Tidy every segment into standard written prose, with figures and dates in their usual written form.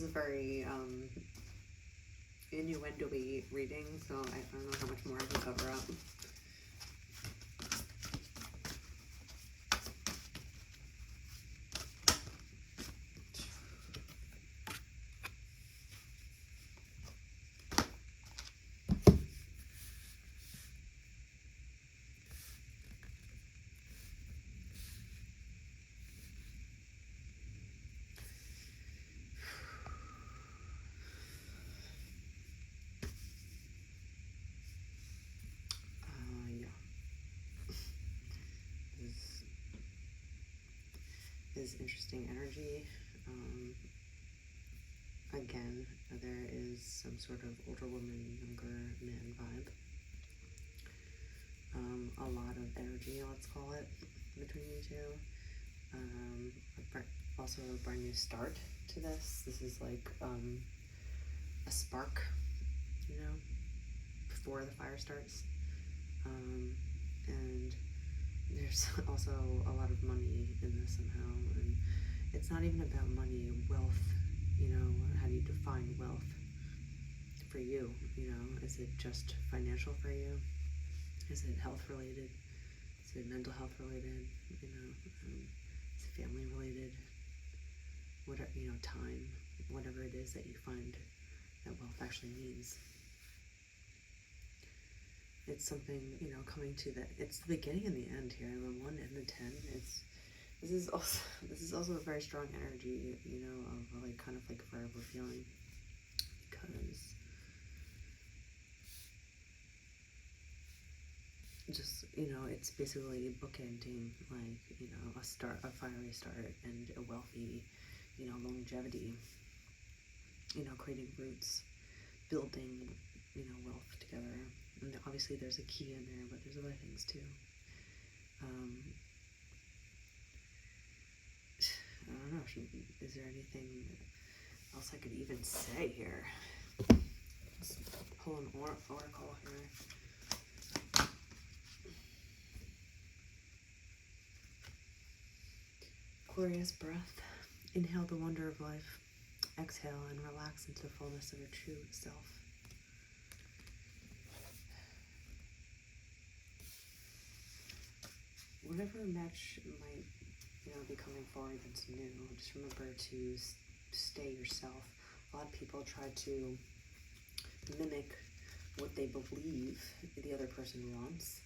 is a very innuendo-y reading, so I don't know how much more I can cover up. Is interesting energy. Again, there is some sort of older woman, younger man vibe. A lot of energy, let's call it, between you two. Also a brand new start to this. This is like a spark, you know, before the fire starts. And there's also a lot of money in this somehow, and it's not even about money, wealth, you know. How do you define wealth for you, you know? Is it just financial for you? Is it health related? Is it mental health related, you know? Is it family related? Whatever, you know, time, whatever it is that you find that wealth actually means. It's something, you know, coming to it's the beginning and the end here, the 1 and the 10. This is also a very strong energy, you know, of like kind of like forever feeling, because just, you know, it's basically bookending, like, you know, a fiery start and a wealthy, you know, longevity, you know, creating roots, building, you know, wealth together. And obviously there's a key in there, but there's other things too. I don't know, is there anything else I could even say here? Let's pull an oracle here. Glorious breath. Inhale the wonder of life. Exhale and relax into the fullness of your true self. Whatever match might, you know, be coming forward that's new, just remember to stay yourself. A lot of people try to mimic what they believe the other person wants,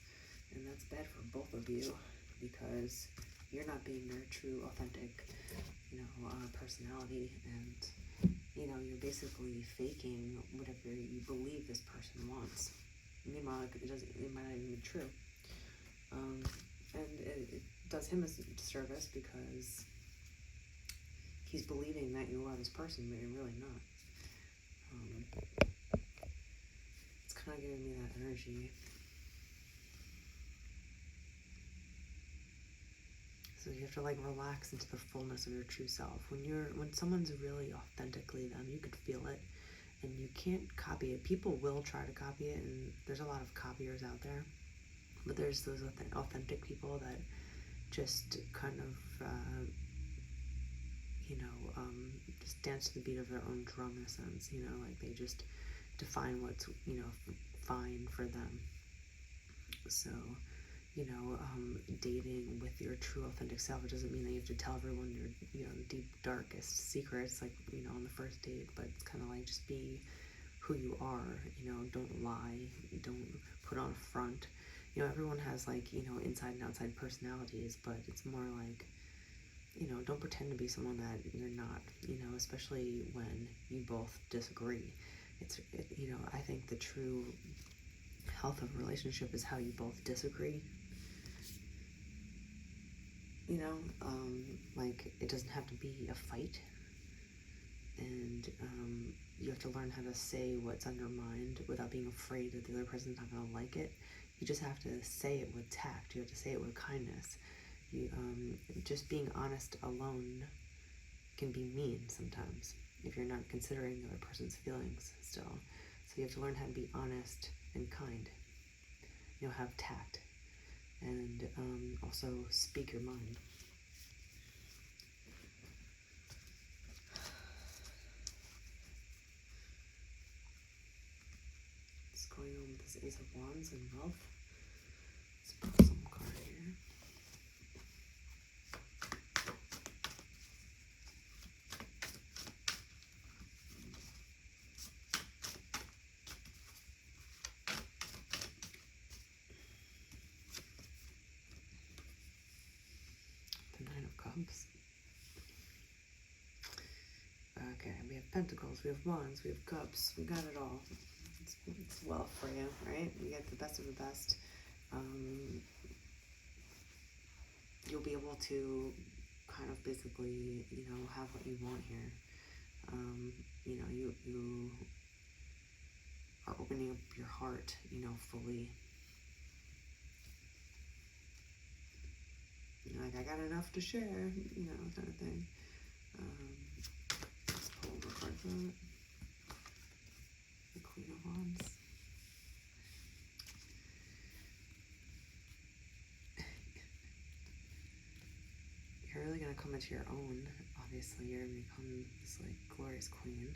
and that's bad for both of you, because you're not being their true, authentic, you know, personality, and, you know, you're basically faking whatever you believe this person wants. Meanwhile, it might not even be true. And it does him a disservice, because he's believing that you are this person, but you're really not. It's kind of giving me that energy. So you have to like relax into the fullness of your true self. When someone's really authentically them, you could feel it, and you can't copy it. People will try to copy it, and there's a lot of copiers out there. But there's those authentic people that just kind of, you know, just dance to the beat of their own drum in a sense, you know, like they just define what's, you know, fine for them. So, you know, dating with your true authentic self, it doesn't mean that you have to tell everyone your, you know, deep, darkest secrets, like, you know, on the first date, but it's kind of like just be who you are, you know, don't lie, don't put on a front. You know, everyone has, like, you know, inside and outside personalities, but it's more like, you know, don't pretend to be someone that you're not, you know, especially when you both disagree. You know, I think the true health of a relationship is how you both disagree. You know, like, it doesn't have to be a fight, and you have to learn how to say what's on your mind without being afraid that the other person's not going to like it. You just have to say it with tact. You have to say it with kindness. Just being honest alone can be mean sometimes if you're not considering the other person's feelings still. So you have to learn how to be honest and kind. You know, have tact, and also speak your mind. Aces of Wands and wealth. Let's pull some card here. The Nine of Cups. Okay, we have Pentacles, we have Wands, we have Cups, we got it all. It's wealth for you, right? You get the best of the best. You'll be able to kind of basically, you know, have what you want here. You know, you are opening up your heart, you know, fully. You know, like, I got enough to share, you know, kind of thing. Let's pull the card for it. The Queen of Wands. You're really going to come into your own. Obviously, you're going to become this, like, glorious queen.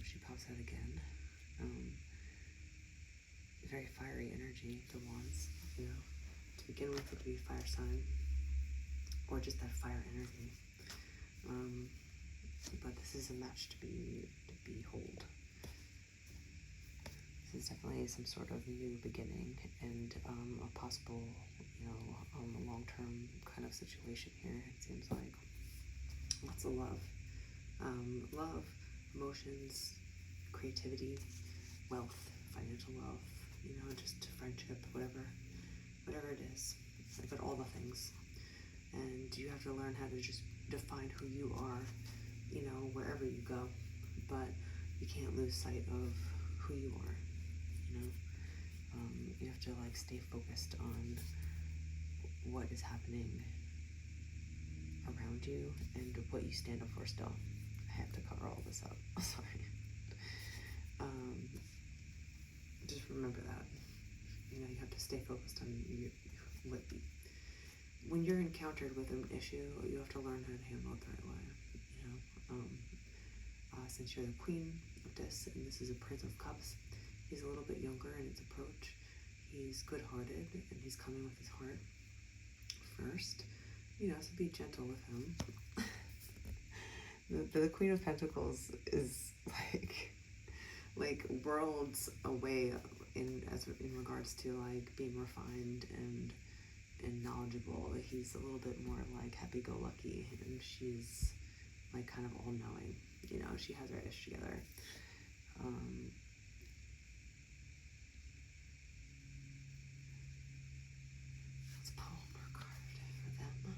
She pops out again. Very fiery energy, the Wands, you know. To begin with, it would be fire sign. Or just that fire energy. But this is a match to behold. This is definitely some sort of new beginning and a possible, you know, a long-term kind of situation here. It seems like lots of love, love, emotions, creativity, wealth, financial wealth. You know, just friendship, whatever it is. But all the things, and you have to learn how to just define who you are. You know, wherever you go, but you can't lose sight of who you are. You know, you have to like stay focused on what is happening around you and what you stand up for. Still, I have to cover all this up. Sorry. Just remember that. You know, you have to stay focused on when you're encountered with an issue, you have to learn how to handle it the right way. You know, since you're the Queen of this, and this is a Prince of Cups, he's a little bit younger in his approach. He's good-hearted, and he's coming with his heart first. You know, so be gentle with him. The Queen of Pentacles is like worlds away in regards to like being refined and knowledgeable. He's a little bit more like happy-go-lucky, and she's like kind of all-knowing. You know, she has her ish together. Let's pull more card for them.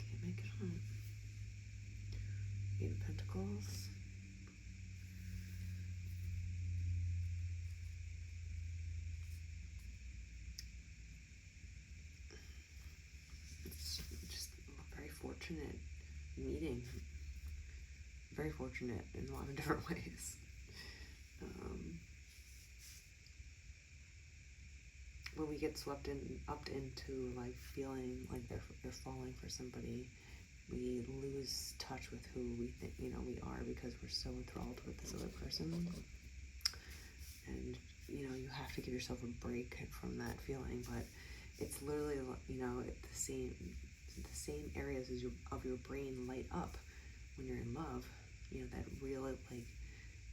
Can't make it home. Eight of Pentacles. It's just a very fortunate meeting. Very fortunate in a lot of different ways. When we get swept up into like feeling like they're falling for somebody, we lose touch with who we think, you know, we are, because we're so enthralled with this other person. And you know, you have to give yourself a break from that feeling. But it's literally, you know, the same areas of your brain light up when you're in love. You know, that real, like,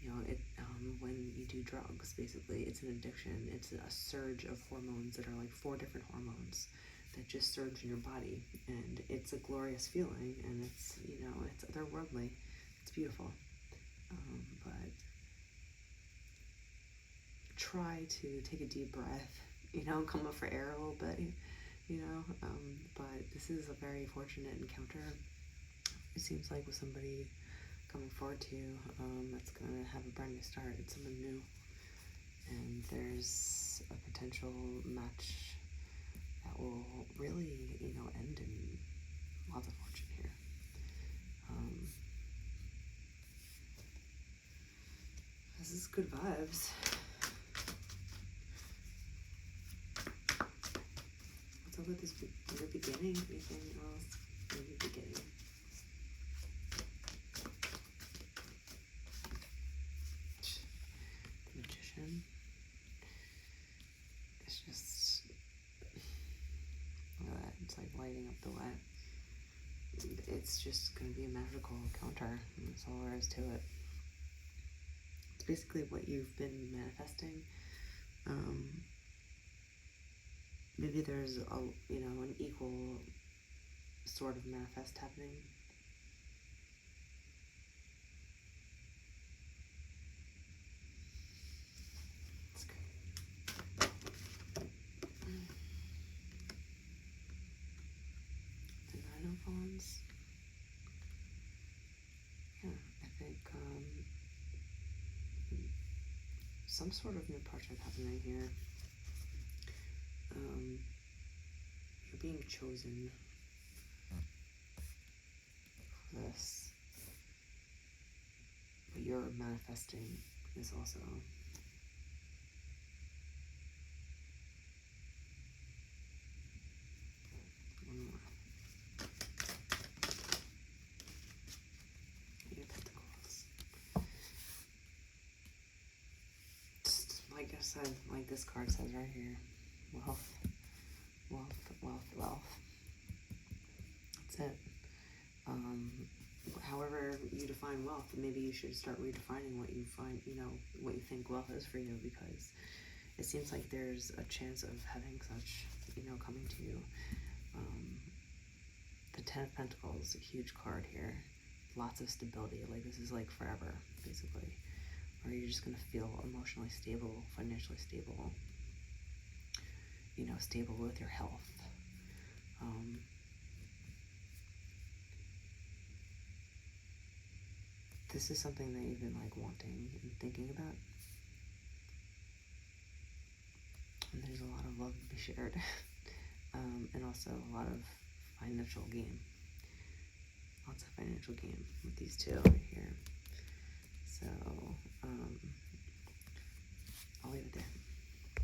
you know, it when you do drugs, basically, it's an addiction. It's a surge of hormones that are like 4 different hormones that just surge in your body, and it's a glorious feeling, and it's, you know, it's otherworldly. It's beautiful. But try to take a deep breath, you know, come up for air a little bit, you know, but this is a very fortunate encounter. It seems like with somebody coming forward to you, that's going to have a brand new start. It's someone new, and there's a potential match that will really, you know, end in lots of fortune here. This is good vibes. What's up with this new beginning? Anything else? new beginning. The Magician. It's just, look at that, it's like lighting up the wet. It's just going to be a magical encounter. That's all there is to it. It's basically what you've been manifesting. Maybe there's an equal sort of manifest happening. That's good. The Nine of Wands. Yeah, I think some sort of new project happening here. You're being chosen for this, but you're manifesting this also. One more. Eight of Pentacles. Just like I said, like this card says right here, wealth, wealth, wealth, wealth. That's it. However you define wealth, maybe you should start redefining what you find, what you think wealth is for you, because it seems like there's a chance of having such, coming to you. The Ten of Pentacles, a huge card here. Lots of stability, like this is like forever, basically. Or you're just gonna feel emotionally stable, financially stable, stable with your health. This is something that you've been like wanting and thinking about. And there's a lot of love to be shared. And also a lot of financial gain. Lots of financial gain with these two right here.